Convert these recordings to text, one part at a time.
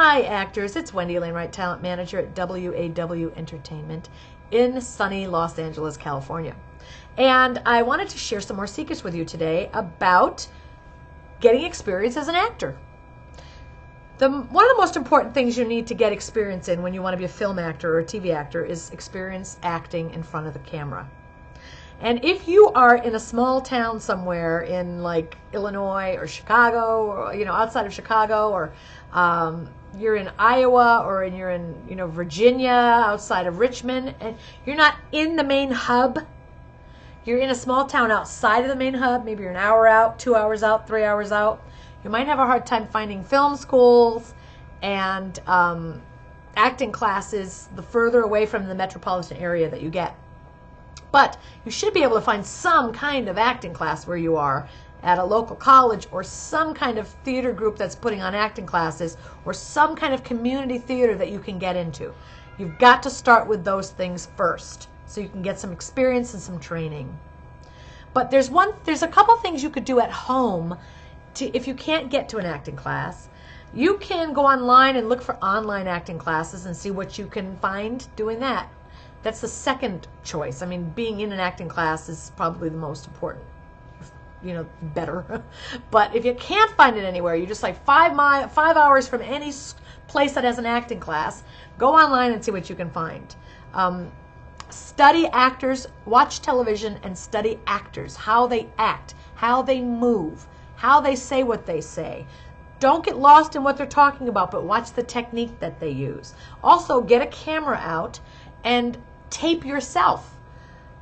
Hi actors, it's Wendy, Alane, Wright, talent manager at WAW Entertainment in sunny Los Angeles, California. And I wanted to share some more secrets with you today about getting experience as an actor. One of the most important things you need to get experience in when you want to be a film actor or a TV actor is experience acting in front of the camera. And if you are in a small town somewhere in like Illinois or Chicago, or outside of Chicago, or you're in Iowa, or you're in Virginia, outside of Richmond, and you're not in the main hub, you're in a small town outside of the main hub, maybe you're an hour out, 2 hours out, 3 hours out, you might have a hard time finding film schools and acting classes the further away from the metropolitan area that you get. But you should be able to find some kind of acting class where you are, at a local college, or some kind of theater group that's putting on acting classes, or some kind of community theater that you can get into. You've got to start with those things first so you can get some experience and some training. But there's a couple things you could do at home if you can't get to an acting class. You can go online and look for online acting classes and see what you can find doing that. That's the second choice. I mean, being in an acting class is probably the most important, better. But if you can't find it anywhere, you're just like 5 hours from any place that has an acting class, go online and see what you can find. Study actors, watch television and study actors, how they act, how they move, how they say what they say. Don't get lost in what they're talking about, but watch the technique that they use. Also, get a camera out and tape yourself.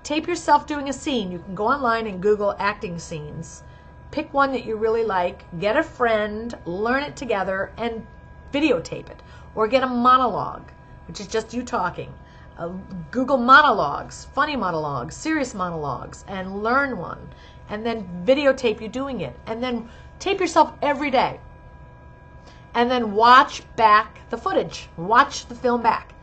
Tape yourself doing a scene. You can go online and Google acting scenes. Pick one that you really like, get a friend, learn it together, and videotape it. Or get a monologue, which is just you talking. Google monologues, funny monologues, serious monologues, and learn one. And then videotape you doing it. And then tape yourself every day. And then watch back the footage. Watch the film back.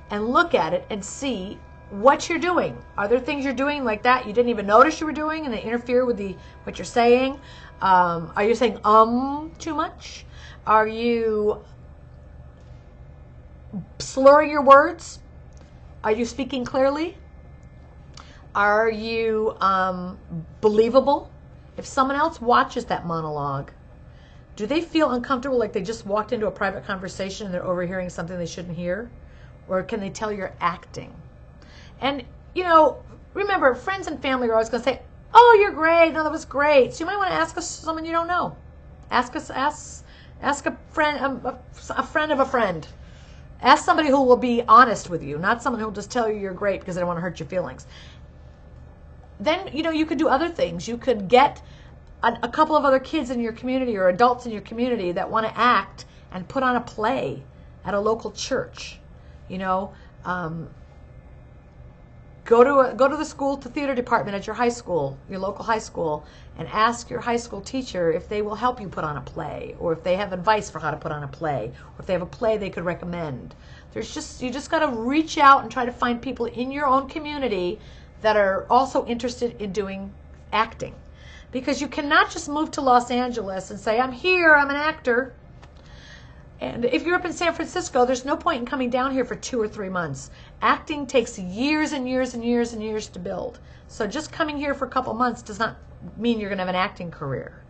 And look at it and see what you're doing. Are there things you're doing like that you didn't even notice you were doing and they interfere with what you're saying? Are you saying too much? Are you slurring your words? Are you speaking clearly? Are you believable? If someone else watches that monologue, do they feel uncomfortable, like they just walked into a private conversation and they're overhearing something they shouldn't hear? Or can they tell you're acting? And, remember, friends and family are always going to say, oh, you're great. No, that was great. So you might want to ask someone you don't know. Ask a friend, a friend of a friend. Ask somebody who will be honest with you, not someone who will just tell you you're great because they don't want to hurt your feelings. Then, you could do other things. You could get a couple of other kids in your community or adults in your community that want to act and put on a play at a local church. Go to the school, to theater department at your high school, your local high school, and ask your high school teacher if they will help you put on a play, or if they have advice for how to put on a play, or if they have a play they could recommend. You just got to reach out and try to find people in your own community that are also interested in doing acting. Because you cannot just move to Los Angeles and say, I'm here, I'm an actor. And if you're up in San Francisco, there's no point in coming down here for 2 or 3 months. Acting takes years and years and years and years to build. So just coming here for a couple months does not mean you're going to have an acting career.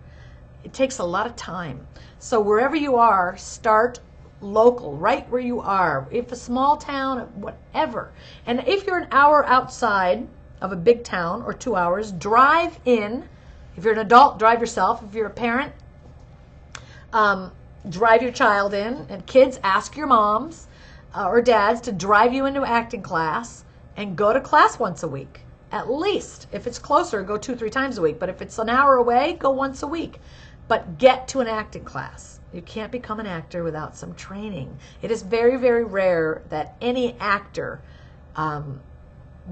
It takes a lot of time. So wherever you are, start local, right where you are. If a small town, whatever. And if you're an hour outside of a big town, or 2 hours, drive in. If you're an adult, drive yourself. If you're a parent, drive your child in. And kids, ask your moms or dads to drive you into acting class and go to class once a week. At least. If it's closer, go 2-3 times a week. But if it's an hour away, go once a week. But get to an acting class. You can't become an actor without some training. It is very, very rare that any actor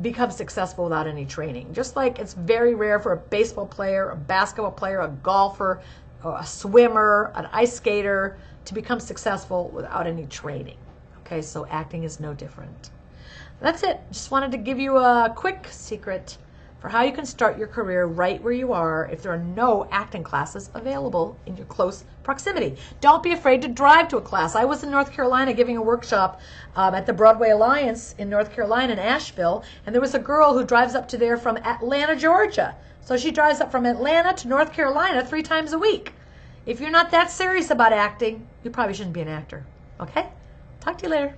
becomes successful without any training. Just like it's very rare for a baseball player, a basketball player, a golfer, or a swimmer, an ice skater to become successful without any training. Okay, so acting is no different. That's it. Just wanted to give you a quick secret for how you can start your career right where you are if there are no acting classes available in your close proximity. Don't be afraid to drive to a class. I was in North Carolina giving a workshop at the Broadway Alliance in North Carolina in Asheville, and there was a girl who drives up to there from Atlanta, Georgia. So she drives up from Atlanta to North Carolina 3 times a week. If you're not that serious about acting, you probably shouldn't be an actor. Okay? Talk to you later.